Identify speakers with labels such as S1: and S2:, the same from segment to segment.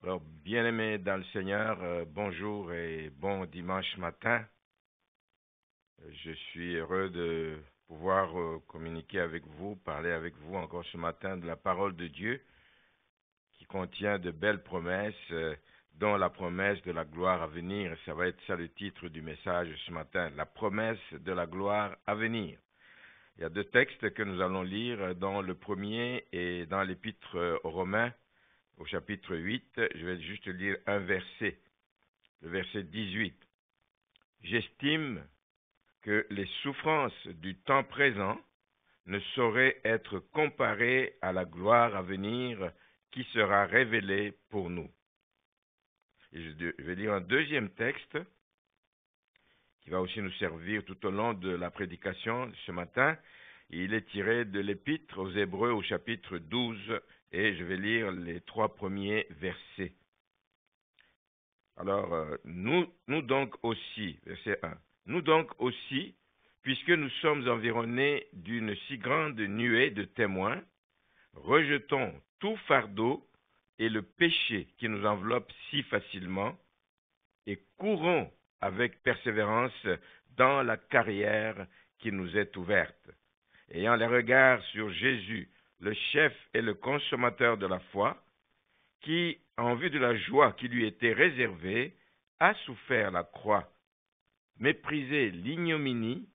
S1: Alors, bien-aimés dans le Seigneur, bonjour et bon dimanche matin. Je suis heureux de pouvoir communiquer avec vous, parler avec vous encore ce matin de la parole de Dieu qui contient de belles promesses, dont la promesse de la gloire à venir. Ça va être ça le titre du message ce matin, la promesse de la gloire à venir. Il y a deux textes que nous allons lire, dans le premier et dans l'épître aux Romains, au chapitre 8, je vais juste lire un verset, le verset 18. J'estime que les souffrances du temps présent ne sauraient être comparées à la gloire à venir qui sera révélée pour nous. Et je vais lire un deuxième texte qui va aussi nous servir tout au long de la prédication de ce matin. Il est tiré de l'épître aux Hébreux au chapitre 12 et je vais lire les 3 premiers versets. Alors, nous donc aussi, verset 1, nous donc aussi, puisque nous sommes environnés d'une si grande nuée de témoins, rejetons tout fardeau et le péché qui nous enveloppe si facilement et courons avec persévérance dans la carrière qui nous est ouverte. Ayant les regards sur Jésus, le chef et le consommateur de la foi, qui, en vue de la joie qui lui était réservée, a souffert la croix, méprisé l'ignominie,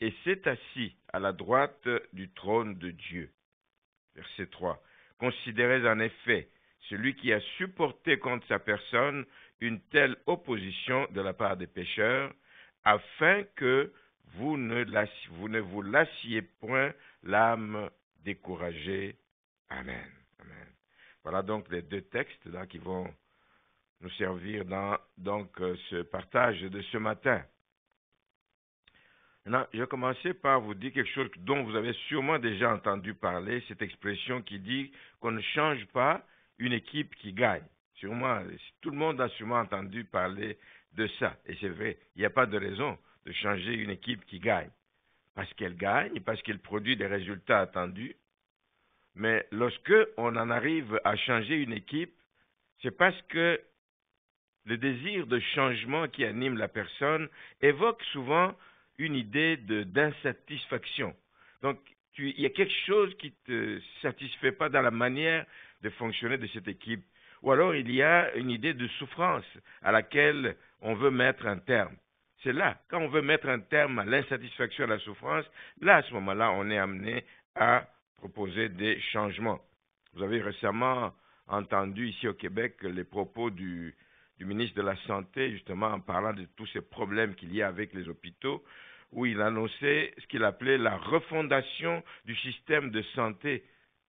S1: et s'est assis à la droite du trône de Dieu. Verset 3. Considérez en effet celui qui a supporté contre sa personne une telle opposition de la part des pécheurs, afin que vous ne vous lassiez point l'âme découragée. Amen. Amen. Voilà donc les deux textes là qui vont nous servir dans ce partage de ce matin. Maintenant, je vais commencer par vous dire quelque chose dont vous avez sûrement déjà entendu parler, cette expression qui dit qu'on ne change pas une équipe qui gagne. Sûrement, tout le monde a sûrement entendu parler de ça. Et c'est vrai, il n'y a pas de raison de changer une équipe qui gagne. Parce qu'elle gagne, parce qu'elle produit des résultats attendus. Mais lorsque on en arrive à changer une équipe, c'est parce que le désir de changement qui anime la personne évoque souvent une idée d'insatisfaction. Donc, il y a quelque chose qui ne te satisfait pas dans la manière de fonctionner de cette équipe. Ou alors, il y a une idée de souffrance à laquelle on veut mettre un terme. C'est là, quand on veut mettre un terme à l'insatisfaction, à la souffrance, là, à ce moment-là, on est amené à proposer des changements. Vous avez récemment entendu ici au Québec les propos du ministre de la Santé, justement en parlant de tous ces problèmes qu'il y a avec les hôpitaux, où il annonçait ce qu'il appelait la refondation du système de santé,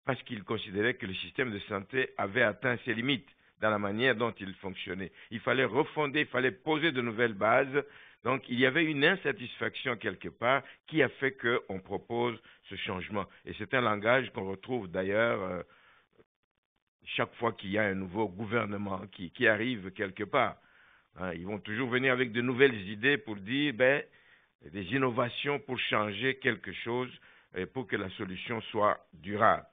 S1: parce qu'il considérait que le système de santé avait atteint ses limites dans la manière dont il fonctionnait. Il fallait refonder, il fallait poser de nouvelles bases. Donc, il y avait une insatisfaction quelque part qui a fait qu'on propose ce changement. Et c'est un langage qu'on retrouve d'ailleurs chaque fois qu'il y a un nouveau gouvernement qui arrive quelque part. Hein, ils vont toujours venir avec de nouvelles idées pour dire des innovations pour changer quelque chose et pour que la solution soit durable.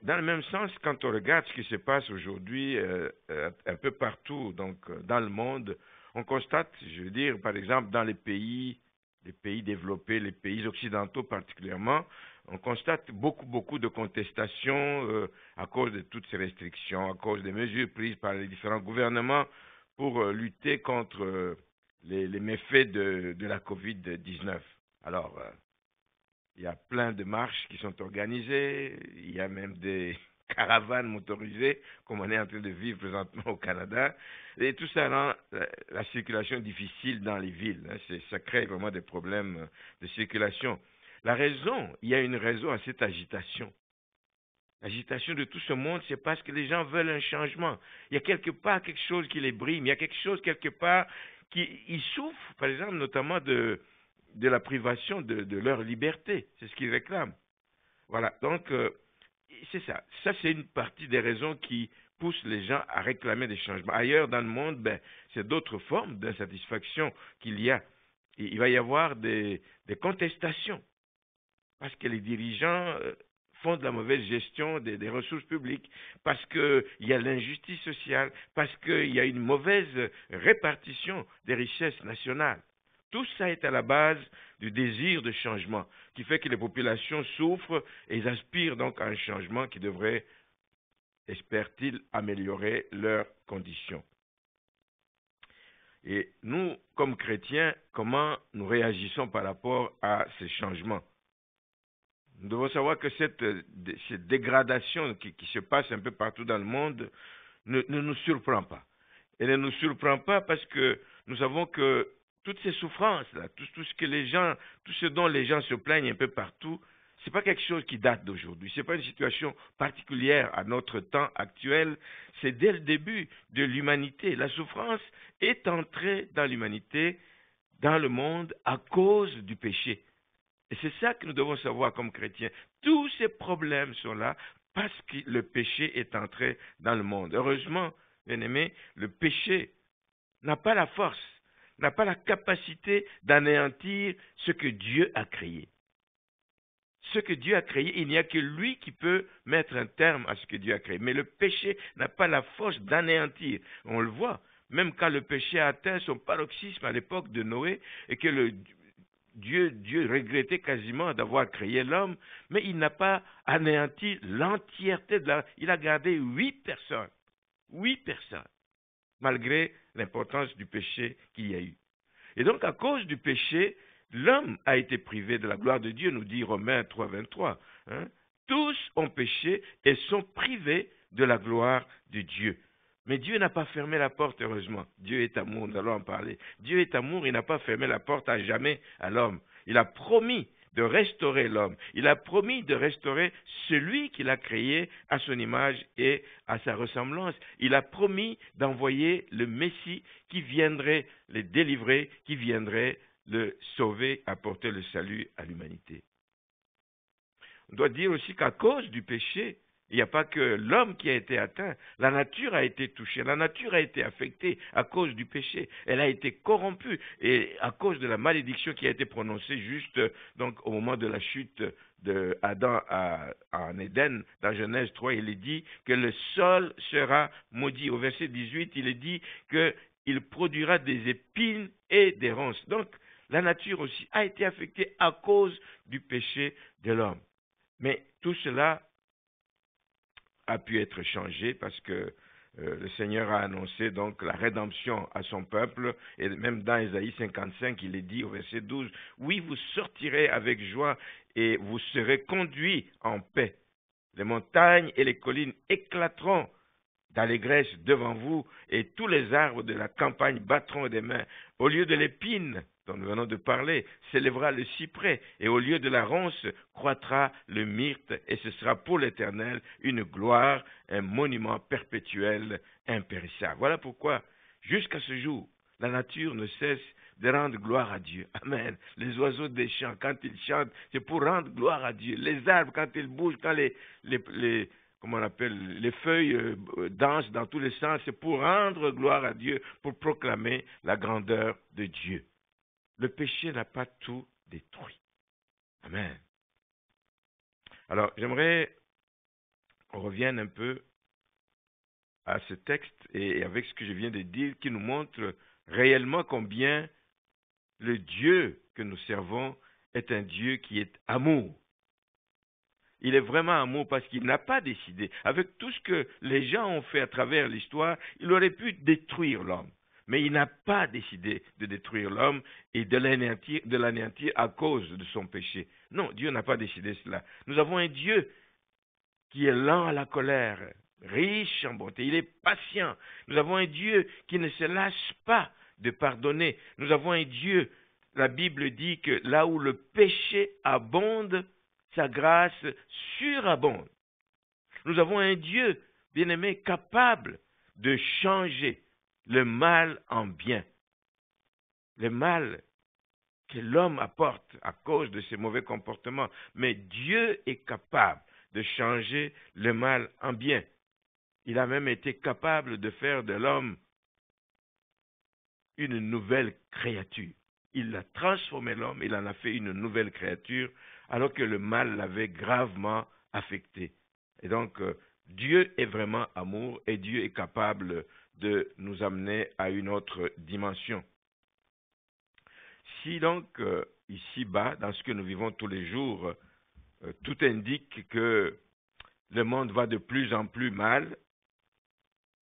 S1: Dans le même sens, quand on regarde ce qui se passe aujourd'hui un peu partout dans le monde, on constate, je veux dire, par exemple, dans les pays développés, les pays occidentaux particulièrement, on constate beaucoup de contestations à cause de toutes ces restrictions, à cause des mesures prises par les différents gouvernements pour lutter contre les méfaits de la COVID-19. Alors, il y a plein de marches qui sont organisées, il y a même des caravanes motorisées, comme on est en train de vivre présentement au Canada. Et tout ça rend la circulation difficile dans les villes. Hein. Ça crée vraiment des problèmes de circulation. Il y a une raison à cette agitation. L'agitation de tout ce monde, c'est parce que les gens veulent un changement. Il y a quelque part quelque chose qui les brime, il y a quelque chose quelque part ils souffrent, par exemple, notamment de la privation de leur liberté. C'est ce qu'ils réclament. Voilà, donc c'est ça. Ça, c'est une partie des raisons qui poussent les gens à réclamer des changements. Ailleurs dans le monde, c'est d'autres formes d'insatisfaction qu'il y a. Il va y avoir des contestations parce que les dirigeants font de la mauvaise gestion des ressources publiques, parce qu'il y a l'injustice sociale, parce qu'il y a une mauvaise répartition des richesses nationales. Tout ça est à la base du désir de changement, qui fait que les populations souffrent et ils aspirent donc à un changement qui devrait, espèrent-ils, améliorer leurs conditions. Et nous, comme chrétiens, comment nous réagissons par rapport à ces changements? Nous devons savoir que cette dégradation qui se passe un peu partout dans le monde ne nous surprend pas. Elle ne nous surprend pas parce que nous savons que toutes ces souffrances-là, tout ce dont les gens se plaignent un peu partout, ce n'est pas quelque chose qui date d'aujourd'hui. Ce n'est pas une situation particulière à notre temps actuel. C'est dès le début de l'humanité. La souffrance est entrée dans l'humanité, dans le monde, à cause du péché. Et c'est ça que nous devons savoir comme chrétiens. Tous ces problèmes sont là parce que le péché est entré dans le monde. Heureusement, bien-aimés, le péché n'a pas la force, n'a pas la capacité d'anéantir ce que Dieu a créé. Ce que Dieu a créé, il n'y a que lui qui peut mettre un terme à ce que Dieu a créé. Mais le péché n'a pas la force d'anéantir. On le voit, même quand le péché a atteint son paroxysme à l'époque de Noé et que Dieu regrettait quasiment d'avoir créé l'homme, mais il n'a pas anéanti l'entièreté de la... Il a gardé 8 personnes, malgré l'importance du péché qu'il y a eu. Et donc, à cause du péché, l'homme a été privé de la gloire de Dieu, nous dit Romains 3, 23. Tous ont péché et sont privés de la gloire de Dieu. Mais Dieu n'a pas fermé la porte, heureusement. Dieu est amour, nous allons en parler. Dieu est amour, il n'a pas fermé la porte à jamais à l'homme. Il a promis de restaurer l'homme. Il a promis de restaurer celui qu'il a créé à son image et à sa ressemblance. Il a promis d'envoyer le Messie qui viendrait le délivrer, qui viendrait le sauver, apporter le salut à l'humanité. On doit dire aussi qu'à cause du péché, il n'y a pas que l'homme qui a été atteint, la nature a été touchée, la nature a été affectée à cause du péché, elle a été corrompue et à cause de la malédiction qui a été prononcée juste donc au moment de la chute d'Adam en Éden, dans Genèse 3, il est dit que le sol sera maudit. Au verset 18, il est dit qu'il produira des épines et des ronces. Donc, la nature aussi a été affectée à cause du péché de l'homme. Mais tout cela a pu être changé parce que le Seigneur a annoncé donc la rédemption à son peuple, et même dans Ésaïe 55, il est dit au verset 12, « Oui, vous sortirez avec joie et vous serez conduits en paix. Les montagnes et les collines éclateront d'allégresse devant vous, et tous les arbres de la campagne battront des mains. Au lieu de l'épine dont nous venons de parler, s'élèvera le cyprès, et au lieu de la ronce, croîtra le myrte, et ce sera pour l'Éternel une gloire, un monument perpétuel, impérissable. » Voilà pourquoi, jusqu'à ce jour, la nature ne cesse de rendre gloire à Dieu. Amen. Les oiseaux des champs, quand ils chantent, c'est pour rendre gloire à Dieu. Les arbres, quand ils bougent, quand comment on appelle, les feuilles dansent dans tous les sens, c'est pour rendre gloire à Dieu, pour proclamer la grandeur de Dieu. Le péché n'a pas tout détruit. Amen. Alors, j'aimerais qu'on revienne un peu à ce texte et avec ce que je viens de dire, qui nous montre réellement combien le Dieu que nous servons est un Dieu qui est amour. Il est vraiment amour parce qu'il n'a pas décidé. Avec tout ce que les gens ont fait à travers l'histoire, il aurait pu détruire l'homme. Mais il n'a pas décidé de détruire l'homme et de l'anéantir à cause de son péché. Non, Dieu n'a pas décidé cela. Nous avons un Dieu qui est lent à la colère, riche en bonté. Il est patient. Nous avons un Dieu qui ne se lâche pas de pardonner. Nous avons un Dieu, la Bible dit que là où le péché abonde, sa grâce surabonde. Nous avons un Dieu, bien-aimé, capable de changer le mal en bien. Le mal que l'homme apporte à cause de ses mauvais comportements. Mais Dieu est capable de changer le mal en bien. Il a même été capable de faire de l'homme une nouvelle créature. Il a transformé l'homme, il en a fait une nouvelle créature, alors que le mal l'avait gravement affectés. Et donc, Dieu est vraiment amour et Dieu est capable de nous amener à une autre dimension. Si donc, ici-bas, dans ce que nous vivons tous les jours, tout indique que le monde va de plus en plus mal,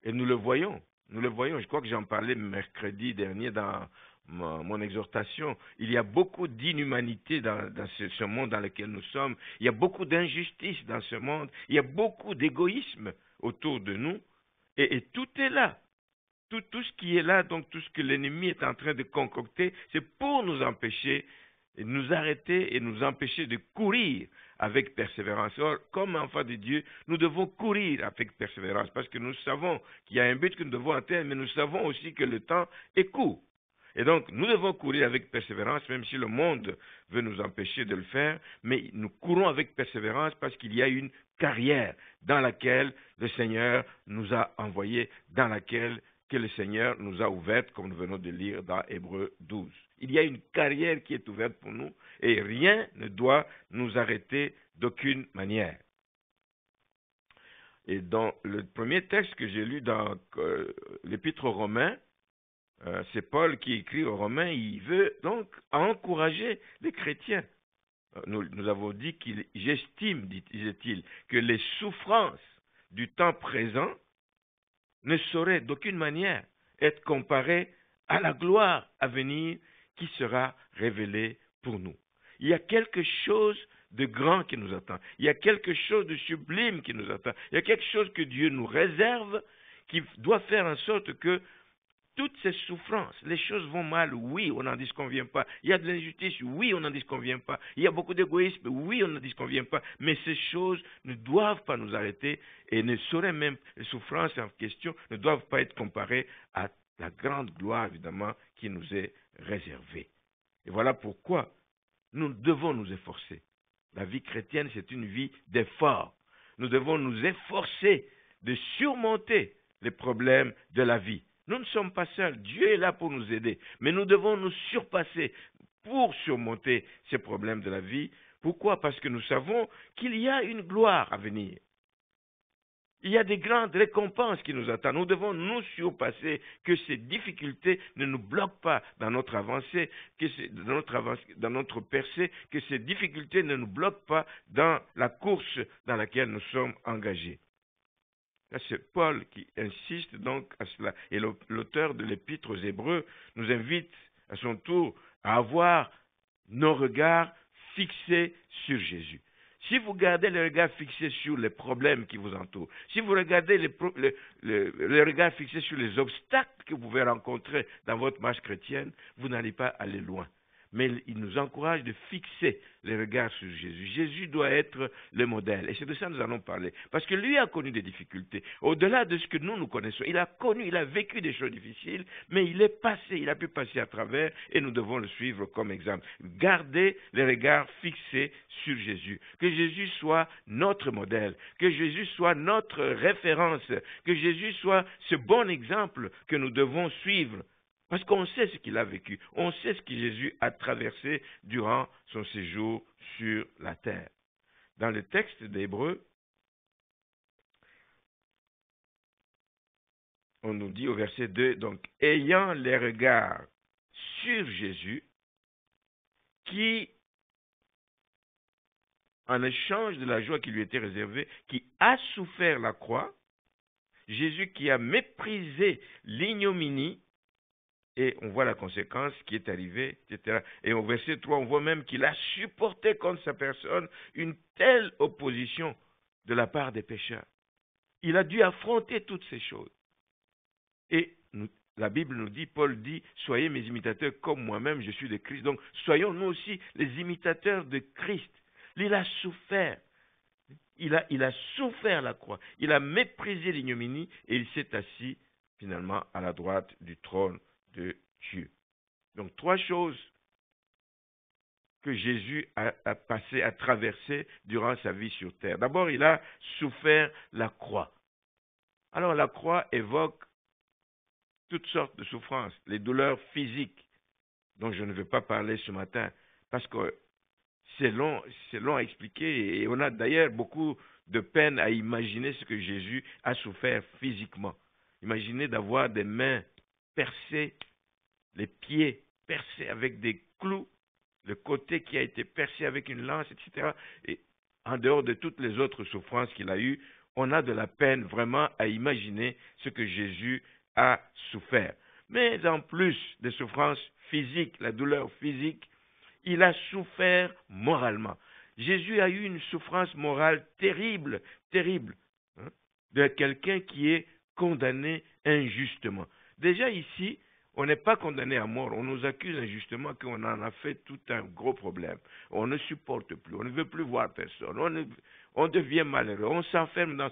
S1: et nous le voyons, je crois que j'en parlais mercredi dernier dans mon exhortation, il y a beaucoup d'inhumanité dans ce monde dans lequel nous sommes, il y a beaucoup d'injustice dans ce monde, il y a beaucoup d'égoïsme autour de nous, et tout est là. Tout ce qui est là, donc tout ce que l'ennemi est en train de concocter, c'est pour nous empêcher, et nous arrêter et nous empêcher de courir avec persévérance. Or, comme enfants de Dieu, nous devons courir avec persévérance parce que nous savons qu'il y a un but que nous devons atteindre, mais nous savons aussi que le temps est court. Et donc, nous devons courir avec persévérance, même si le monde veut nous empêcher de le faire, mais nous courons avec persévérance parce qu'il y a une carrière dans laquelle le Seigneur nous a envoyés, dans laquelle que le Seigneur nous a ouverte, comme nous venons de lire dans Hébreux 12. Il y a une carrière qui est ouverte pour nous et rien ne doit nous arrêter d'aucune manière. Et dans le premier texte que j'ai lu dans l'Épître aux Romains, c'est Paul qui écrit aux Romains, il veut donc encourager les chrétiens. Nous avons dit j'estime, disait-il, que les souffrances du temps présent ne saurait d'aucune manière être comparé à la gloire à venir qui sera révélée pour nous. Il y a quelque chose de grand qui nous attend. Il y a quelque chose de sublime qui nous attend. Il y a quelque chose que Dieu nous réserve qui doit faire en sorte que toutes ces souffrances, les choses vont mal, oui, on n'en disconvient pas. Il y a de l'injustice, oui, on n'en disconvient pas. Il y a beaucoup d'égoïsme, oui, on n'en disconvient pas. Mais ces choses ne doivent pas nous arrêter et ne sauraient même, les souffrances en question, ne doivent pas être comparées à la grande gloire, évidemment, qui nous est réservée. Et voilà pourquoi nous devons nous efforcer. La vie chrétienne, c'est une vie d'effort. Nous devons nous efforcer de surmonter les problèmes de la vie. Nous ne sommes pas seuls, Dieu est là pour nous aider, mais nous devons nous surpasser pour surmonter ces problèmes de la vie. Pourquoi? Parce que nous savons qu'il y a une gloire à venir. Il y a des grandes récompenses qui nous attendent. Nous devons nous surpasser, que ces difficultés ne nous bloquent pas dans notre avancée, dans notre percée, que ces difficultés ne nous bloquent pas dans la course dans laquelle nous sommes engagés. C'est Paul qui insiste donc à cela. Et l'auteur de l'Épître aux Hébreux nous invite à son tour à avoir nos regards fixés sur Jésus. Si vous gardez le regard fixé sur les problèmes qui vous entourent, si vous regardez le regard fixé sur les obstacles que vous pouvez rencontrer dans votre marche chrétienne, vous n'allez pas aller loin. Mais il nous encourage de fixer les regards sur Jésus. Jésus doit être le modèle. Et c'est de ça que nous allons parler. Parce que lui a connu des difficultés. Au-delà de ce que nous connaissons, il a vécu des choses difficiles, mais il a pu passer à travers et nous devons le suivre comme exemple. Gardez les regards fixés sur Jésus. Que Jésus soit notre modèle. Que Jésus soit notre référence. Que Jésus soit ce bon exemple que nous devons suivre. Parce qu'on sait ce qu'il a vécu, on sait ce que Jésus a traversé durant son séjour sur la terre. Dans le texte d'Hébreux, on nous dit au verset 2, donc, ayant les regards sur Jésus, qui, en échange de la joie qui lui était réservée, qui a souffert la croix, Jésus qui a méprisé l'ignominie, et on voit la conséquence qui est arrivée, etc. Et au verset 3, on voit même qu'il a supporté contre sa personne une telle opposition de la part des pécheurs. Il a dû affronter toutes ces choses. Et la Bible nous dit, Paul dit, soyez mes imitateurs comme moi-même, je suis de Christ. Donc, soyons nous aussi les imitateurs de Christ. Il a souffert. Il a souffert la croix. Il a méprisé l'ignominie et il s'est assis finalement à la droite du trône de Dieu. Donc, trois choses que Jésus a passé, a traversé durant sa vie sur terre. D'abord, il a souffert la croix. Alors, la croix évoque toutes sortes de souffrances, les douleurs physiques, dont je ne vais pas parler ce matin, parce que c'est long à expliquer et on a d'ailleurs beaucoup de peine à imaginer ce que Jésus a souffert physiquement. Imaginez d'avoir des mains percées, les pieds percés avec des clous, le côté qui a été percé avec une lance, etc. Et en dehors de toutes les autres souffrances qu'il a eues, on a de la peine vraiment à imaginer ce que Jésus a souffert. Mais en plus des souffrances physiques, la douleur physique, il a souffert moralement. Jésus a eu une souffrance morale terrible, terrible, hein, de quelqu'un qui est condamné injustement. Déjà ici, on n'est pas condamné à mort, on nous accuse injustement qu'on en a fait tout un gros problème. On ne supporte plus, on ne veut plus voir personne, on devient malheureux, on s'enferme dans...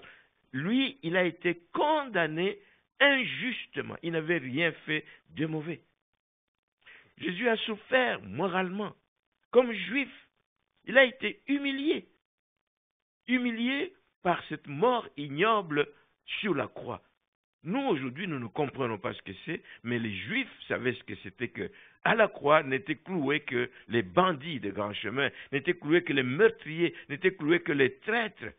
S1: Lui, il a été condamné injustement, il n'avait rien fait de mauvais. Jésus a souffert moralement, comme juif, il a été humilié par cette mort ignoble sur la croix. Nous, aujourd'hui, nous ne comprenons pas ce que c'est, mais les Juifs savaient ce que c'était que, à la croix, n'étaient cloués que les bandits de grand chemin, n'étaient cloués que les meurtriers, n'étaient cloués que les traîtres.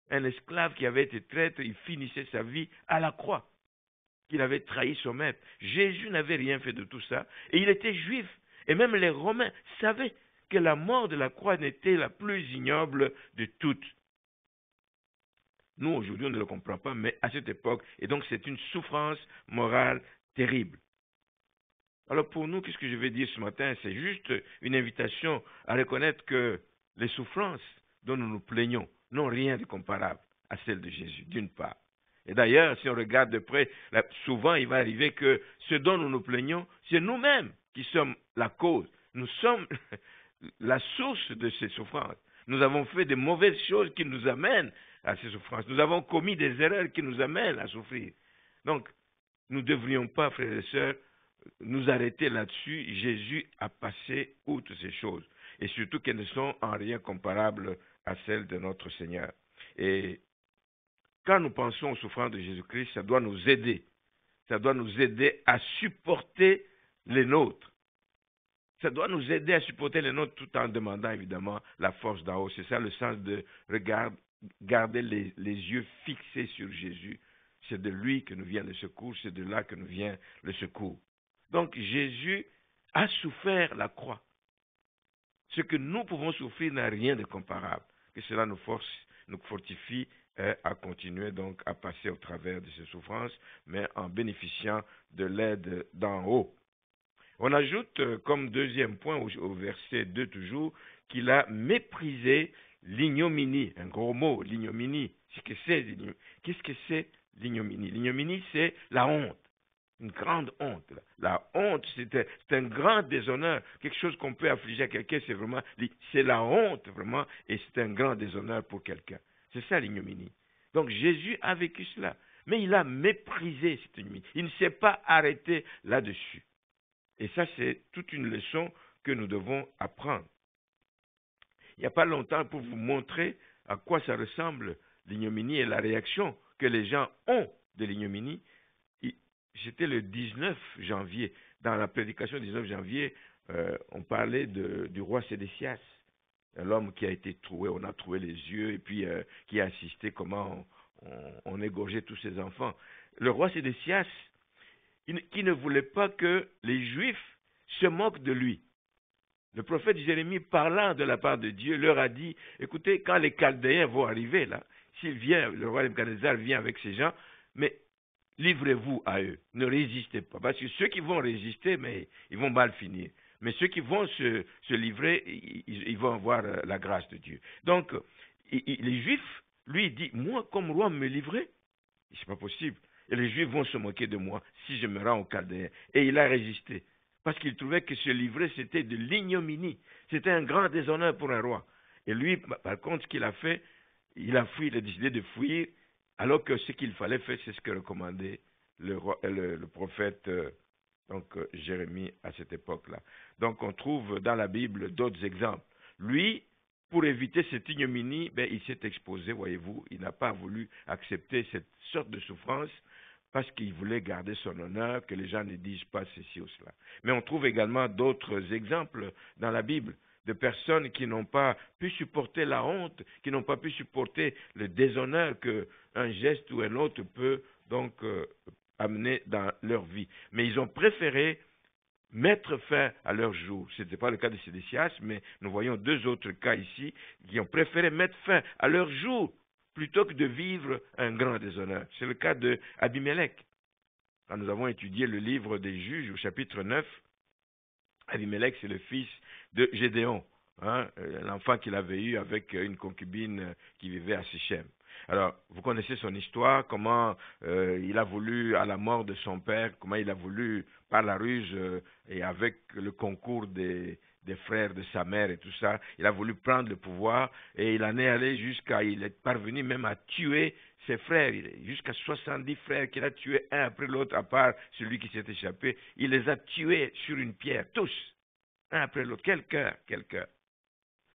S1: Un esclave qui avait été traître, il finissait sa vie à la croix, qu'il avait trahi son maître. Jésus n'avait rien fait de tout ça, et il était juif. Et même les Romains savaient que la mort de la croix n'était la plus ignoble de toutes. Nous, aujourd'hui, on ne le comprend pas, mais à cette époque, et donc c'est une souffrance morale terrible. Alors pour nous, qu'est-ce que je vais dire ce matin? C'est juste une invitation à reconnaître que les souffrances dont nous nous plaignons n'ont rien de comparable à celles de Jésus, d'une part. Et d'ailleurs, si on regarde de près, souvent il va arriver que ce dont nous nous plaignons, c'est nous-mêmes qui sommes la cause. Nous sommes la source de ces souffrances. Nous avons fait de mauvaises choses qui nous amènent à ces souffrances. Nous avons commis des erreurs qui nous amènent à souffrir. Donc, nous ne devrions pas, frères et sœurs, nous arrêter là-dessus. Jésus a passé outre ces choses. Et surtout qu'elles ne sont en rien comparables à celles de notre Seigneur. Et quand nous pensons aux souffrances de Jésus-Christ, ça doit nous aider. Ça doit nous aider à supporter les nôtres. Ça doit nous aider à supporter les nôtres tout en demandant évidemment la force d'en haut. C'est ça le sens de garder les yeux fixés sur Jésus. C'est de lui que nous vient le secours, c'est de là que nous vient le secours. Donc Jésus a souffert la croix. Ce que nous pouvons souffrir n'a rien de comparable. Que cela nous fortifie à continuer donc à passer au travers de ces souffrances, mais en bénéficiant de l'aide d'en haut. On ajoute comme deuxième point au verset 2 toujours, qu'il a méprisé l'ignominie, un gros mot, l'ignominie. Qu'est-ce que c'est l'ignominie? L'ignominie, c'est la honte, une grande honte. La honte, c'est un grand déshonneur, quelque chose qu'on peut affliger à quelqu'un, c'est la honte vraiment, et c'est un grand déshonneur pour quelqu'un. C'est ça l'ignominie. Donc Jésus a vécu cela, mais il a méprisé cette ignominie. Il ne s'est pas arrêté là-dessus. Et ça, c'est toute une leçon que nous devons apprendre. Il n'y a pas longtemps pour vous montrer à quoi ça ressemble l'ignominie et la réaction que les gens ont de l'ignominie. C'était le 19 janvier. Dans la prédication du 19 janvier, on parlait du roi Sédécias, l'homme qui a été troué, on a troué les yeux, et puis qui a assisté comment on égorgeait tous ses enfants. Le roi Sédécias, qui ne voulait pas que les Juifs se moquent de lui. Le prophète Jérémie, parlant de la part de Dieu, leur a dit, écoutez, quand les Chaldéens vont arriver là, s'il vient, le roi Nebuchadnezzar vient avec ces gens, mais livrez-vous à eux, ne résistez pas, parce que ceux qui vont résister, mais ils vont mal finir. Mais ceux qui vont se livrer, ils vont avoir la grâce de Dieu. Donc, les Juifs, lui, il dit, moi, comme roi, me livrer, c'est pas possible. Et les Juifs vont se moquer de moi si je me rends aux Chaldéens. Et il a résisté. Parce qu'il trouvait que se livrer, c'était de l'ignominie. C'était un grand déshonneur pour un roi. Et lui, par contre, ce qu'il a fait, il a fui, il a décidé de fuir, alors que ce qu'il fallait faire, c'est ce que recommandait le prophète Jérémie à cette époque-là. Donc on trouve dans la Bible d'autres exemples. Lui, pour éviter cette ignominie, il s'est exposé, voyez-vous, il n'a pas voulu accepter cette sorte de souffrance, parce qu'il voulait garder son honneur, que les gens ne disent pas ceci ou cela. Mais on trouve également d'autres exemples dans la Bible. de personnes qui n'ont pas pu supporter la honte, qui n'ont pas pu supporter le déshonneur qu'un geste ou un autre peut donc amener dans leur vie. Mais ils ont préféré mettre fin à leur jour. Ce n'était pas le cas de Sédécias, mais nous voyons deux autres cas ici qui ont préféré mettre fin à leur jour plutôt que de vivre un grand déshonneur. C'est le cas d'Abimelech. Quand nous avons étudié le livre des Juges au chapitre 9, Abimelech, c'est le fils de Gédéon, l'enfant qu'il avait eu avec une concubine qui vivait à Sichem. Alors, vous connaissez son histoire, comment il a voulu, à la mort de son père, comment il a voulu, par la ruse et avec le concours des frères de sa mère et tout ça, il a voulu prendre le pouvoir et il en est allé il est parvenu même à tuer ses frères, jusqu'à 70 frères qu'il a tués un après l'autre, à part celui qui s'est échappé. Il les a tués sur une pierre, tous, un après l'autre. Quel cœur, quel cœur.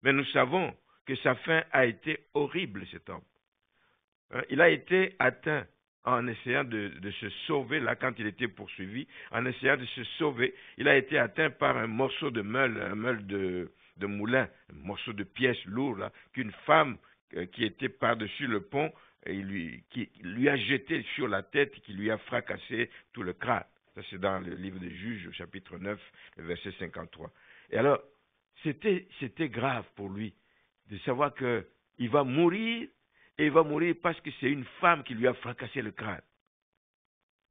S1: Mais nous savons que sa fin a été horrible, cet homme. Il a été atteint en essayant de se sauver, là, quand il était poursuivi, en essayant de se sauver, il a été atteint par un morceau de meule, un meule de moulin, un morceau de pièce lourd, là, qu'une femme qui était par-dessus le pont, qui lui a jeté sur la tête, qui lui a fracassé tout le crâne. Ça, c'est dans le livre des Juges, au chapitre 9, le verset 53. Et alors, c'était grave pour lui de savoir qu'il va mourir, et il va mourir parce que c'est une femme qui lui a fracassé le crâne.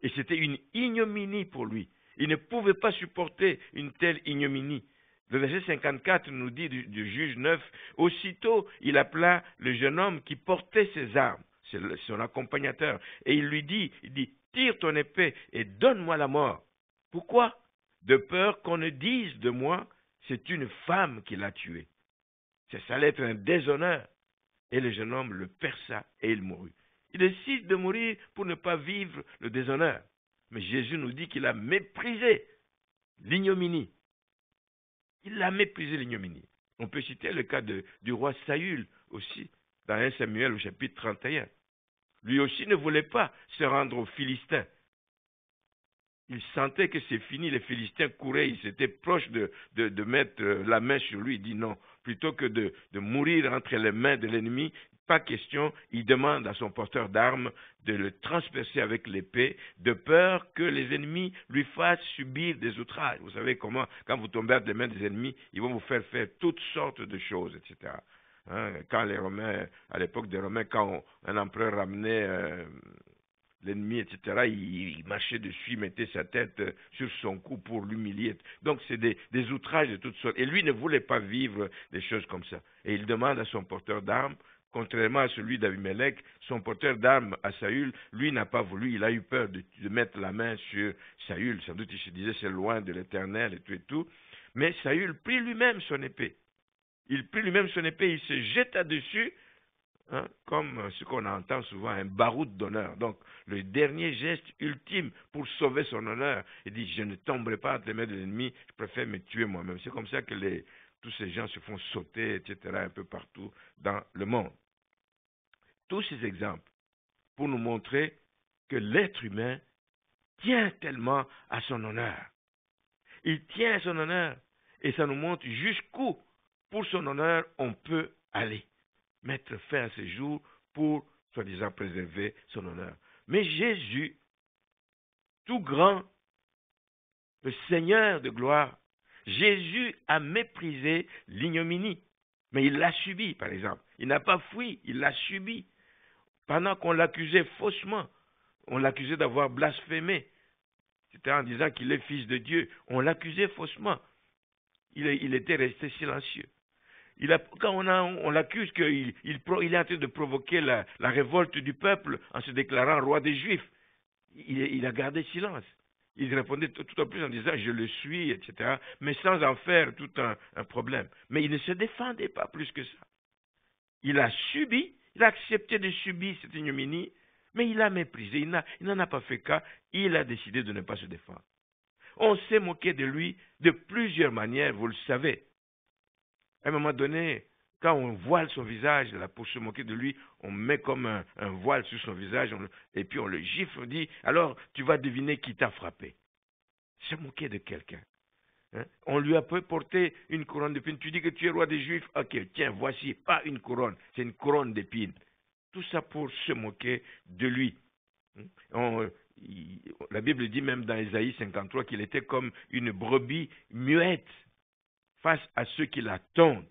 S1: Et c'était une ignominie pour lui. Il ne pouvait pas supporter une telle ignominie. Le verset 54 nous dit du Juge 9, aussitôt il appela le jeune homme qui portait ses armes, c'est son accompagnateur, et il dit, tire ton épée et donne-moi la mort. Pourquoi? De peur qu'on ne dise de moi, c'est une femme qui l'a tué. Ça allait être un déshonneur. Et le jeune homme le perça et il mourut. Il décide de mourir pour ne pas vivre le déshonneur. Mais Jésus nous dit qu'il a méprisé l'ignominie. Il a méprisé l'ignominie. On peut citer le cas du roi Saül aussi, dans 1 Samuel au chapitre 31. Lui aussi ne voulait pas se rendre aux Philistins. Il sentait que c'est fini, les Philistins couraient, ils étaient proches de mettre la main sur lui. Il dit non, plutôt que de mourir entre les mains de l'ennemi, pas question, il demande à son porteur d'armes de le transpercer avec l'épée, de peur que les ennemis lui fassent subir des outrages. Vous savez comment, quand vous tombez entre les mains des ennemis, ils vont vous faire toutes sortes de choses, etc. Quand les Romains, à l'époque des Romains, quand un empereur ramenait l'ennemi, etc., il marchait dessus, il mettait sa tête sur son cou pour l'humilier. Donc c'est des outrages de toutes sortes. Et lui ne voulait pas vivre des choses comme ça. Et il demande à son porteur d'armes, contrairement à celui d'Abimelech, son porteur d'armes à Saül, lui n'a pas voulu, il a eu peur de mettre la main sur Saül. Sans doute il se disait c'est loin de l'Éternel et tout. Mais Saül prit lui-même son épée. Il prit lui-même son épée, il se jeta dessus, comme ce qu'on entend souvent, un baroud d'honneur. Donc, le dernier geste ultime pour sauver son honneur. Il dit, je ne tomberai pas entre les mains de l'ennemi, je préfère me tuer moi-même. C'est comme ça que tous ces gens se font sauter, etc., un peu partout dans le monde. Tous ces exemples pour nous montrer que l'être humain tient tellement à son honneur. Il tient à son honneur et ça nous montre jusqu'où, pour son honneur, on peut aller. Mettre fin à ses jours pour, soi-disant, préserver son honneur. Mais Jésus, tout grand, le Seigneur de gloire, Jésus a méprisé l'ignominie. Mais il l'a subi, par exemple. Il n'a pas fui, il l'a subi. Pendant qu'on l'accusait faussement, on l'accusait d'avoir blasphémé. C'était en disant qu'il est fils de Dieu. On l'accusait faussement. Il était resté silencieux. Quand on l'accuse qu'il est en train de provoquer la révolte du peuple en se déclarant roi des Juifs, il a gardé silence. Il répondait tout en plus en disant je le suis, etc., mais sans en faire tout un problème. Mais il ne se défendait pas plus que ça. Il a subi, il a accepté de subir cette ignominie, mais il a méprisé, il n'en a pas fait cas, il a décidé de ne pas se défendre. On s'est moqué de lui de plusieurs manières, vous le savez. À un moment donné, quand on voile son visage, là, pour se moquer de lui, on met comme un voile sur son visage, et puis on le gifle, on dit, alors tu vas deviner qui t'a frappé. Se moquer de quelqu'un. Hein? On lui a porté une couronne d'épines. Tu dis que tu es roi des Juifs. Ok, tiens, voici, pas une couronne, c'est une couronne d'épines. Tout ça pour se moquer de lui. La Bible dit même dans Ésaïe 53 qu'il était comme une brebis muette face à ceux qui l'attendent.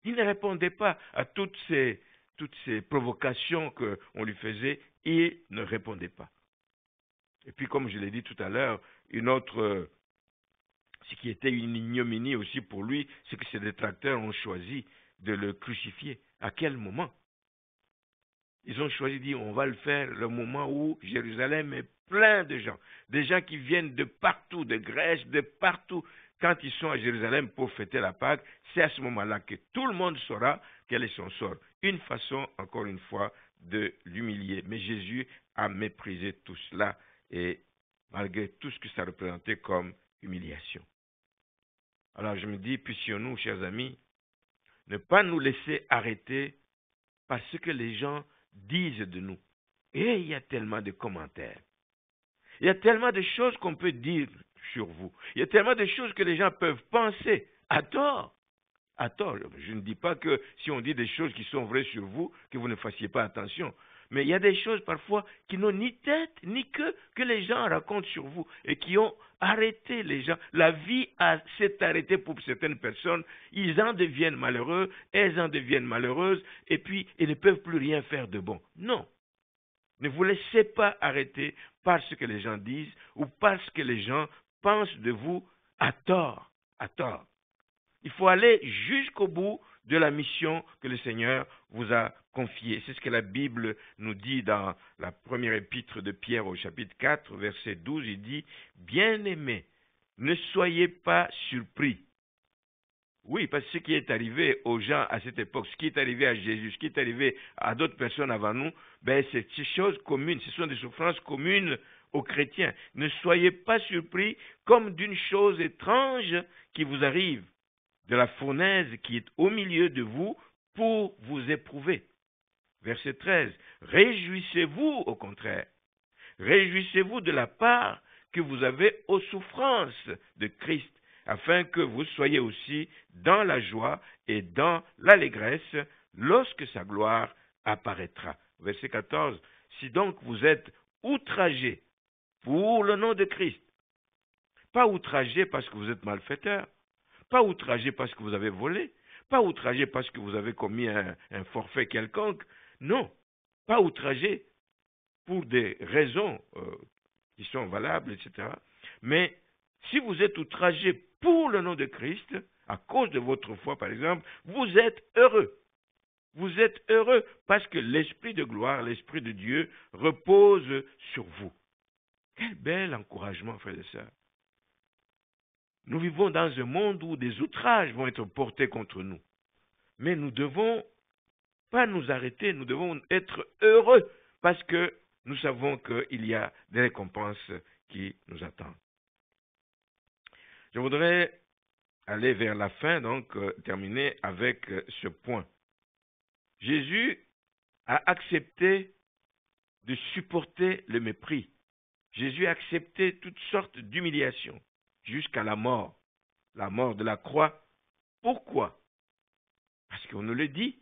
S1: Il ne répondait pas à toutes ces provocations qu'on lui faisait. Il ne répondait pas. Et puis, comme je l'ai dit tout à l'heure, ce qui était une ignominie aussi pour lui, c'est que ses détracteurs ont choisi de le crucifier. À quel moment? Ils ont choisi de dire, on va le faire le moment où Jérusalem est plein de gens. Des gens qui viennent de partout, de Grèce, de partout. Quand ils sont à Jérusalem pour fêter la Pâque, c'est à ce moment-là que tout le monde saura quel est son sort. Une façon, encore une fois, de l'humilier. Mais Jésus a méprisé tout cela, et malgré tout ce que ça représentait comme humiliation. Alors je me dis, puissions-nous, chers amis, ne pas nous laisser arrêter par ce que les gens disent de nous. Et il y a tellement de commentaires. Il y a tellement de choses qu'on peut dire sur vous. Il y a tellement de choses que les gens peuvent penser à tort. À tort. Je ne dis pas que si on dit des choses qui sont vraies sur vous, que vous ne fassiez pas attention. Mais il y a des choses parfois qui n'ont ni tête ni queue que les gens racontent sur vous et qui ont arrêté les gens. La vie s'est arrêtée pour certaines personnes. Ils en deviennent malheureux, elles en deviennent malheureuses et puis ils ne peuvent plus rien faire de bon. Non. Ne vous laissez pas arrêter par ce que les gens disent ou par ce que les gens pensent de vous à tort. À tort. Il faut aller jusqu'au bout de la mission que le Seigneur vous a confiée. C'est ce que la Bible nous dit dans la première épître de Pierre au chapitre 4, verset 12. Il dit, « Bien-aimés, ne soyez pas surpris. » Oui, parce que ce qui est arrivé aux gens à cette époque, ce qui est arrivé à Jésus, ce qui est arrivé à d'autres personnes avant nous, c'est des choses communes, ce sont des souffrances communes aux chrétiens. Ne soyez pas surpris comme d'une chose étrange qui vous arrive, de la fournaise qui est au milieu de vous pour vous éprouver. Verset 13. Réjouissez-vous au contraire. Réjouissez-vous de la part que vous avez aux souffrances de Christ, afin que vous soyez aussi dans la joie et dans l'allégresse lorsque sa gloire apparaîtra. Verset 14. Si donc vous êtes outragés pour le nom de Christ, pas outragés parce que vous êtes malfaiteurs, pas outragé parce que vous avez volé, pas outragé parce que vous avez commis un forfait quelconque, non, pas outragé pour des raisons qui sont valables, etc. Mais si vous êtes outragé pour le nom de Christ, à cause de votre foi par exemple, vous êtes heureux. Vous êtes heureux parce que l'Esprit de gloire, l'Esprit de Dieu repose sur vous. Quel bel encouragement, frères et sœurs. Nous vivons dans un monde où des outrages vont être portés contre nous. Mais nous ne devons pas nous arrêter, nous devons être heureux parce que nous savons qu'il y a des récompenses qui nous attendent. Je voudrais aller vers la fin, donc terminer avec ce point. Jésus a accepté de supporter le mépris. Jésus a accepté toutes sortes d'humiliations jusqu'à la mort de la croix. Pourquoi? Parce qu'on nous le dit.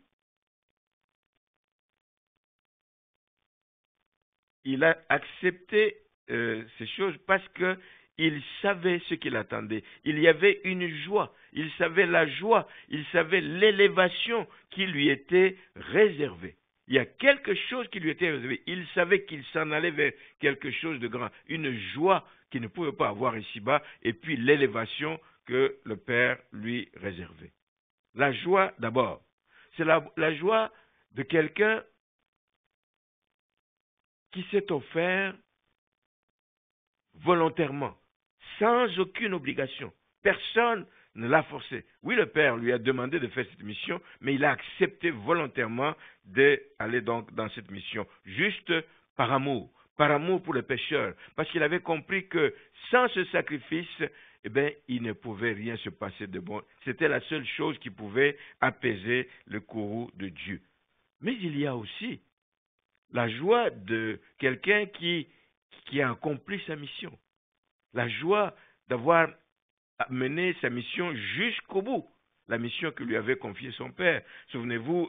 S1: Il a accepté ces choses parce qu'il savait ce qu'il attendait. Il y avait une joie. Il savait la joie. Il savait l'élévation qui lui était réservée. Il y a quelque chose qui lui était réservé. Il savait qu'il s'en allait vers quelque chose de grand. Une joie qu'il ne pouvait pas avoir ici-bas. Et puis l'élévation que le Père lui réservait. La joie d'abord. C'est la joie de quelqu'un qui s'est offert volontairement, sans aucune obligation. Personne ne l'a forcé. Oui, le Père lui a demandé de faire cette mission, mais il a accepté volontairement d'aller donc dans cette mission, juste par amour pour les pécheurs, parce qu'il avait compris que sans ce sacrifice, il ne pouvait rien se passer de bon. C'était la seule chose qui pouvait apaiser le courroux de Dieu. Mais il y a aussi la joie de quelqu'un qui a accompli sa mission. La joie d'avoir a mené sa mission jusqu'au bout, la mission que lui avait confiée son père. Souvenez-vous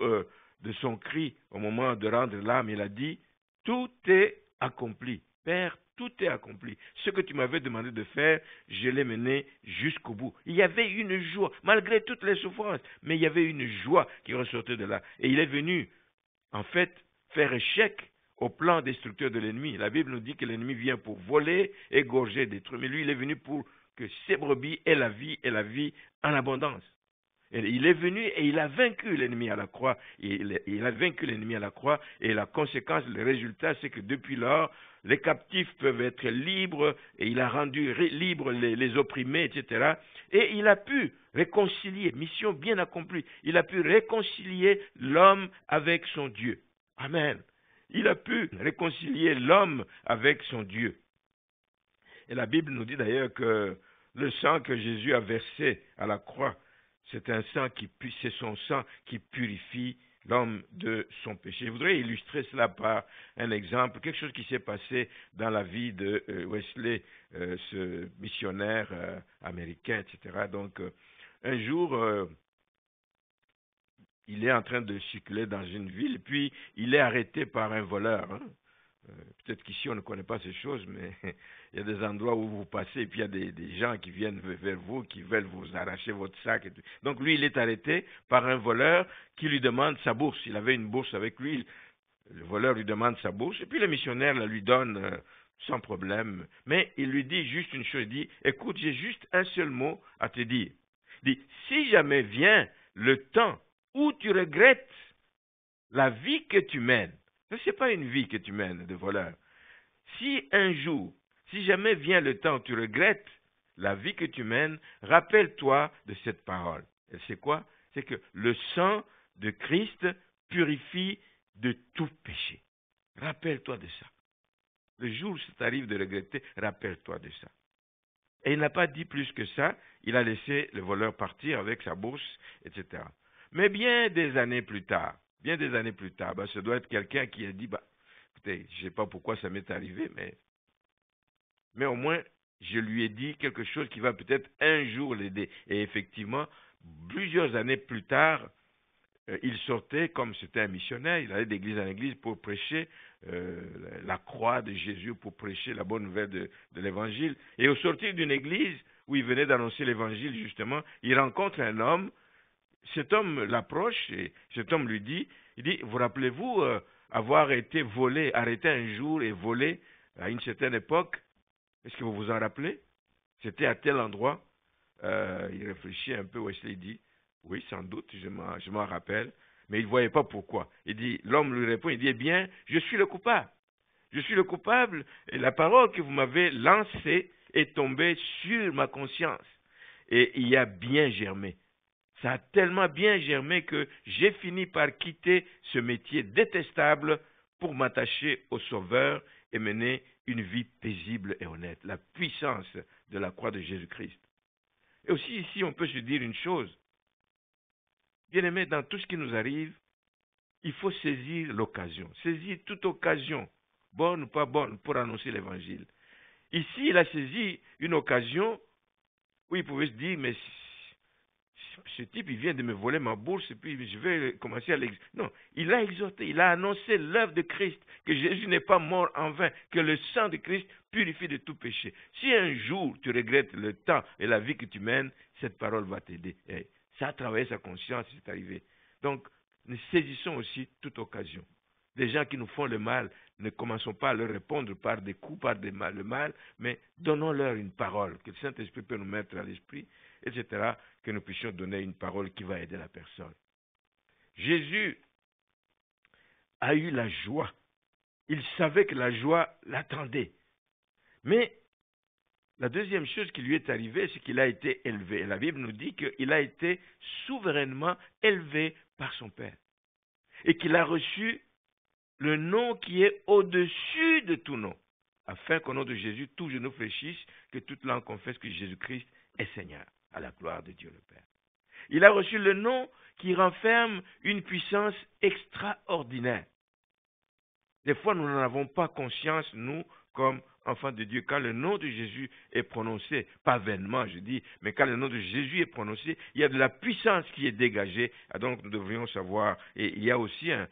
S1: de son cri au moment de rendre l'âme, il a dit, tout est accompli. Père, tout est accompli. Ce que tu m'avais demandé de faire, je l'ai mené jusqu'au bout. Il y avait une joie, malgré toutes les souffrances, mais il y avait une joie qui ressortait de là. Et il est venu, en fait, faire échec au plan destructeur de l'ennemi. La Bible nous dit que l'ennemi vient pour voler, égorger, détruire. Mais lui, il est venu pour que ses brebis aient la vie et la vie en abondance. Et il est venu et il a vaincu l'ennemi à la croix. Il a vaincu l'ennemi à la croix et la conséquence, le résultat, c'est que depuis lors, les captifs peuvent être libres et il a rendu libres les opprimés, etc. Et il a pu réconcilier, mission bien accomplie, il a pu réconcilier l'homme avec son Dieu. Amen. Il a pu réconcilier l'homme avec son Dieu. Et la Bible nous dit d'ailleurs que le sang que Jésus a versé à la croix, c'est son sang qui purifie l'homme de son péché. Je voudrais illustrer cela par un exemple, quelque chose qui s'est passé dans la vie de Wesley, ce missionnaire américain, etc. Donc, un jour, il est en train de circuler dans une ville, et puis il est arrêté par un voleur. Peut-être qu'ici on ne connaît pas ces choses, mais il y a des endroits où vous passez et puis il y a des gens qui viennent vers vous, qui veulent vous arracher votre sac. Et tout. Donc lui, il est arrêté par un voleur qui lui demande sa bourse. Il avait une bourse avec lui. Le voleur lui demande sa bourse et puis le missionnaire la lui donne sans problème. Mais il lui dit juste une chose. Il dit, écoute, j'ai juste un seul mot à te dire. Il dit, si jamais vient le temps où tu regrettes la vie que tu mènes, ce n'est pas une vie que tu mènes de voleur. Si un jour, si jamais vient le temps où tu regrettes la vie que tu mènes, rappelle-toi de cette parole. Et c'est quoi? C'est que le sang de Christ purifie de tout péché. Rappelle-toi de ça. Le jour où ça t'arrive de regretter, rappelle-toi de ça. Et il n'a pas dit plus que ça. Il a laissé le voleur partir avec sa bourse, etc. Mais bien des années plus tard, ce doit être quelqu'un qui a dit, écoutez, je ne sais pas pourquoi ça m'est arrivé, mais au moins, je lui ai dit quelque chose qui va peut-être un jour l'aider. Et effectivement, plusieurs années plus tard, il sortait, comme c'était un missionnaire, il allait d'église en église pour prêcher la croix de Jésus, pour prêcher la bonne nouvelle de l'évangile. Et au sortir d'une église où il venait d'annoncer l'évangile, justement, il rencontre un homme. Cet homme l'approche et cet homme lui dit, vous rappelez-vous avoir été volé, arrêté un jour et volé à une certaine époque? Est-ce que vous vous en rappelez? C'était à tel endroit. Il réfléchit un peu, Wesley dit, oui, sans doute, je m'en rappelle, mais il ne voyait pas pourquoi. L'homme lui répond, il dit, eh bien, je suis le coupable. Je suis le coupable et la parole que vous m'avez lancée est tombée sur ma conscience et il a bien germé. Ça a tellement bien germé que j'ai fini par quitter ce métier détestable pour m'attacher au Sauveur et mener une vie paisible et honnête. La puissance de la croix de Jésus-Christ. Et aussi ici, on peut se dire une chose. Bien-aimés, dans tout ce qui nous arrive, il faut saisir l'occasion. Saisir toute occasion, bonne ou pas bonne, pour annoncer l'évangile. Ici, il a saisi une occasion où il pouvait se dire, mais ce type, il vient de me voler ma bourse et puis je vais commencer à l'exhorter. Non, il a exhorté, il a annoncé l'œuvre de Christ, que Jésus n'est pas mort en vain, que le sang de Christ purifie de tout péché. Si un jour tu regrettes le temps et la vie que tu mènes, cette parole va t'aider. Et ça a travaillé sa conscience, c'est arrivé. Donc, nous saisissons aussi toute occasion. Des gens qui nous font le mal, ne commençons pas à leur répondre par des coups, par le mal, mais donnons-leur une parole, que le Saint-Esprit peut nous mettre à l'esprit, etc., que nous puissions donner une parole qui va aider la personne. Jésus a eu la joie. Il savait que la joie l'attendait. Mais la deuxième chose qui lui est arrivée, c'est qu'il a été élevé. Et la Bible nous dit qu'il a été souverainement élevé par son Père. Et qu'il a reçu le nom qui est au-dessus de tout nom, afin qu'au nom de Jésus, tout genou fléchisse, que toute langue confesse que Jésus-Christ est Seigneur, à la gloire de Dieu le Père. Il a reçu le nom qui renferme une puissance extraordinaire. Des fois, nous n'en avons pas conscience, nous, comme enfants de Dieu, quand le nom de Jésus est prononcé, pas vainement, je dis, mais quand le nom de Jésus est prononcé, il y a de la puissance qui est dégagée. Donc, nous devrions savoir. Et il y a aussi un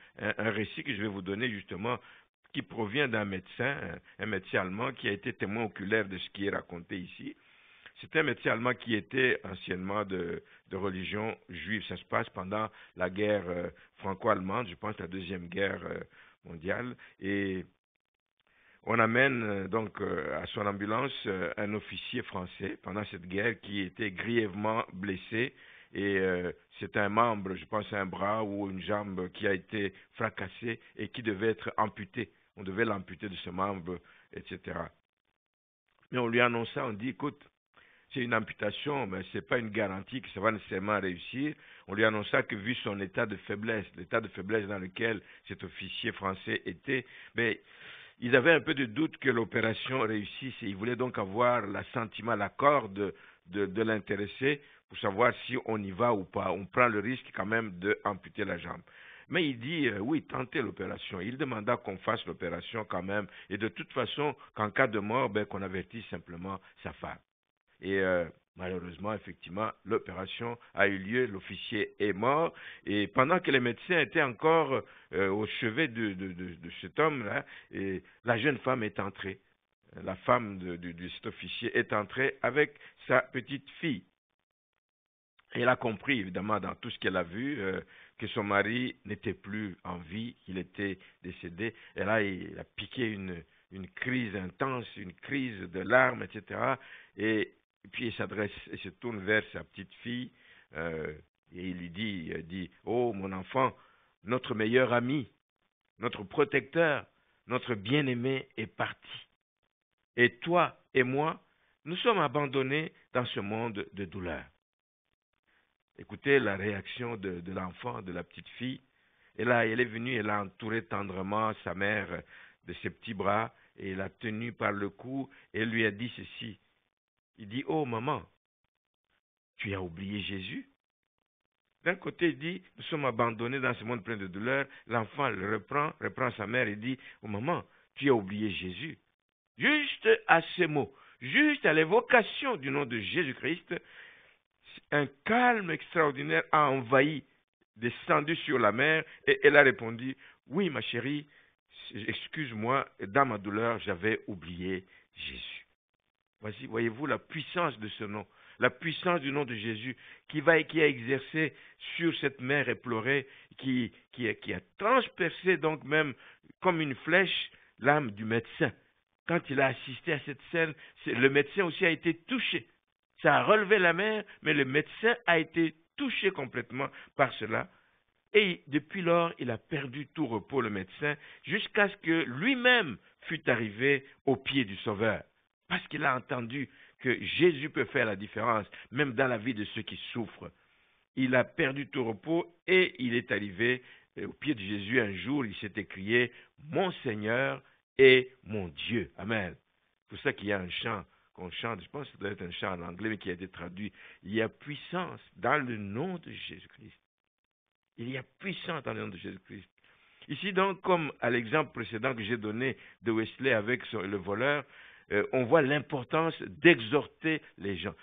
S1: récit que je vais vous donner, justement, qui provient d'un médecin, un médecin allemand qui a été témoin oculaire de ce qui est raconté ici. C'est un médecin allemand qui était anciennement de religion juive. Ça se passe pendant la guerre franco-allemande, je pense la deuxième guerre mondiale. Et on amène donc à son ambulance un officier français pendant cette guerre qui était grièvement blessé. Et c'est un membre, je pense un bras ou une jambe qui a été fracassé et qui devait être amputé. On devait l'amputer de ce membre, etc. Mais on lui annonça, on dit, écoute, c'est une amputation, mais ce n'est pas une garantie que ça va nécessairement réussir. On lui annonça que vu son état de faiblesse, l'état de faiblesse dans lequel cet officier français était, mais ils avaient un peu de doute que l'opération réussisse et ils voulaient donc avoir l'assentiment, l'accord de l'intéressé pour savoir si on y va ou pas. On prend le risque quand même d'amputer la jambe. Mais il dit, oui, tentez l'opération. Il demanda qu'on fasse l'opération quand même et de toute façon, qu'en cas de mort, qu'on avertisse simplement sa femme. Et malheureusement, effectivement, l'opération a eu lieu, l'officier est mort, et pendant que les médecins étaient encore au chevet de cet homme-là, la jeune femme est entrée. La femme de cet officier est entrée avec sa petite fille. Et elle a compris, évidemment, dans tout ce qu'elle a vu, que son mari n'était plus en vie, qu'il était décédé. Et là, il a piqué une crise intense, une crise de larmes, etc. Et puis il s'adresse et se tourne vers sa petite fille et il lui dit, oh mon enfant, notre meilleur ami, notre protecteur, notre bien-aimé est parti. Et toi et moi, nous sommes abandonnés dans ce monde de douleur. Écoutez la réaction de l'enfant, de la petite fille. Et là, elle est venue, elle a entouré tendrement sa mère de ses petits bras et l'a tenue par le cou et lui a dit ceci. Il dit, oh maman, tu as oublié Jésus? D'un côté, il dit, nous sommes abandonnés dans ce monde plein de douleur. L'enfant le reprend sa mère et dit, oh maman, tu as oublié Jésus. Juste à ces mots, juste à l'évocation du nom de Jésus-Christ, un calme extraordinaire a envahi, descendu sur la mère et elle a répondu, oui ma chérie, excuse-moi, dans ma douleur, j'avais oublié Jésus. Voici, voyez-vous la puissance de ce nom, la puissance du nom de Jésus qui a exercé sur cette mère éplorée, qui a transpercé donc même comme une flèche l'âme du médecin. Quand il a assisté à cette scène, le médecin aussi a été touché. Ça a relevé la mère, mais le médecin a été touché complètement par cela. Et depuis lors, il a perdu tout repos, le médecin, jusqu'à ce que lui-même fût arrivé au pied du Sauveur. Parce qu'il a entendu que Jésus peut faire la différence, même dans la vie de ceux qui souffrent. Il a perdu tout repos et il est arrivé au pied de Jésus un jour, il s'est écrié « Mon Seigneur et mon Dieu ». Amen. C'est pour ça qu'il y a un chant qu'on chante, je pense que ça doit être un chant en anglais, mais qui a été traduit. Il y a puissance dans le nom de Jésus-Christ. Il y a puissance dans le nom de Jésus-Christ. Ici donc, comme à l'exemple précédent que j'ai donné de Wesley avec le voleur, on voit l'importance d'exhorter les gens.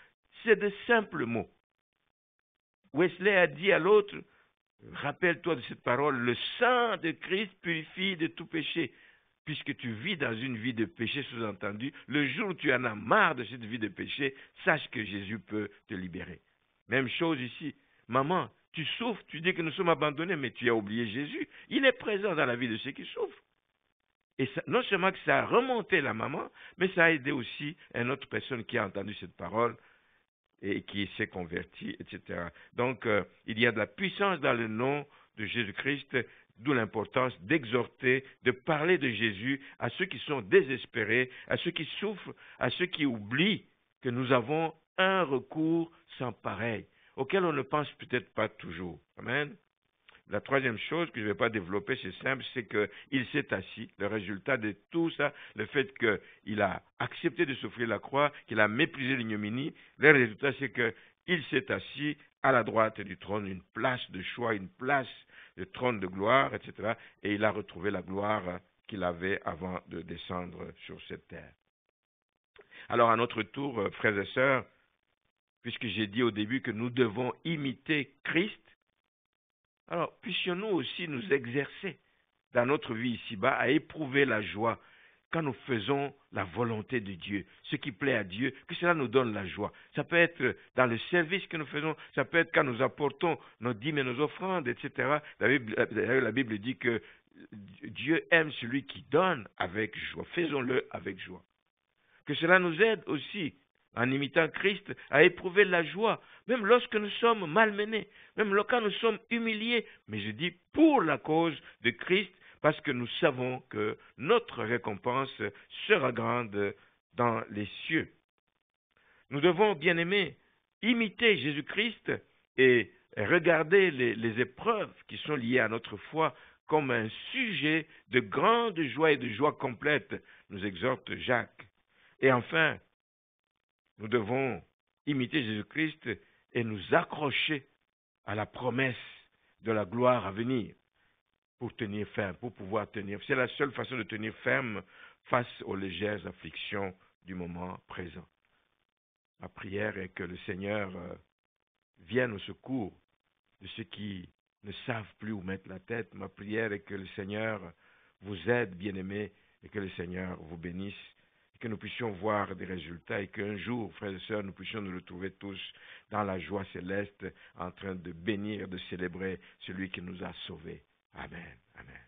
S1: C'est de simples mots. Wesley a dit à l'autre, rappelle-toi de cette parole, le sang de Christ purifie de tout péché. Puisque tu vis dans une vie de péché, sous-entendu, le jour où tu en as marre de cette vie de péché, sache que Jésus peut te libérer. Même chose ici. Maman, tu souffres, tu dis que nous sommes abandonnés, mais tu as oublié Jésus. Il est présent dans la vie de ceux qui souffrent. Et ça, non seulement que ça a remonté la maman, mais ça a aidé aussi une autre personne qui a entendu cette parole et qui s'est convertie, etc. Donc, il y a de la puissance dans le nom de Jésus-Christ, d'où l'importance d'exhorter, de parler de Jésus à ceux qui sont désespérés, à ceux qui souffrent, à ceux qui oublient que nous avons un recours sans pareil, auquel on ne pense peut-être pas toujours. Amen. La troisième chose que je ne vais pas développer, c'est simple, c'est qu'il s'est assis. Le résultat de tout ça, le fait qu'il a accepté de souffrir la croix, qu'il a méprisé l'ignominie, le résultat, c'est qu'il s'est assis à la droite du trône, une place de choix, une place de trône de gloire, etc. Et il a retrouvé la gloire qu'il avait avant de descendre sur cette terre. Alors à notre tour, frères et sœurs, puisque j'ai dit au début que nous devons imiter Christ, alors puissions-nous aussi nous exercer dans notre vie ici-bas à éprouver la joie quand nous faisons la volonté de Dieu, ce qui plaît à Dieu, que cela nous donne la joie. Ça peut être dans le service que nous faisons, ça peut être quand nous apportons nos dîmes et nos offrandes, etc. La Bible dit que Dieu aime celui qui donne avec joie. Faisons-le avec joie. Que cela nous aide aussi, en imitant Christ, à éprouver la joie, même lorsque nous sommes malmenés, même quand nous sommes humiliés, mais je dis pour la cause de Christ, parce que nous savons que notre récompense sera grande dans les cieux. Nous devons, bien aimés, imiter Jésus-Christ et regarder les épreuves qui sont liées à notre foi comme un sujet de grande joie et de joie complète, nous exhorte Jacques. Et enfin, nous devons imiter Jésus-Christ et nous accrocher à la promesse de la gloire à venir pour tenir ferme, pour pouvoir tenir. C'est la seule façon de tenir ferme face aux légères afflictions du moment présent. Ma prière est que le Seigneur vienne au secours de ceux qui ne savent plus où mettre la tête. Ma prière est que le Seigneur vous aide, bien-aimés, et que le Seigneur vous bénisse, et que nous puissions voir des résultats, et qu'un jour, frères et sœurs, nous puissions nous retrouver tous dans la joie céleste, en train de bénir, de célébrer celui qui nous a sauvés. Amen. Amen.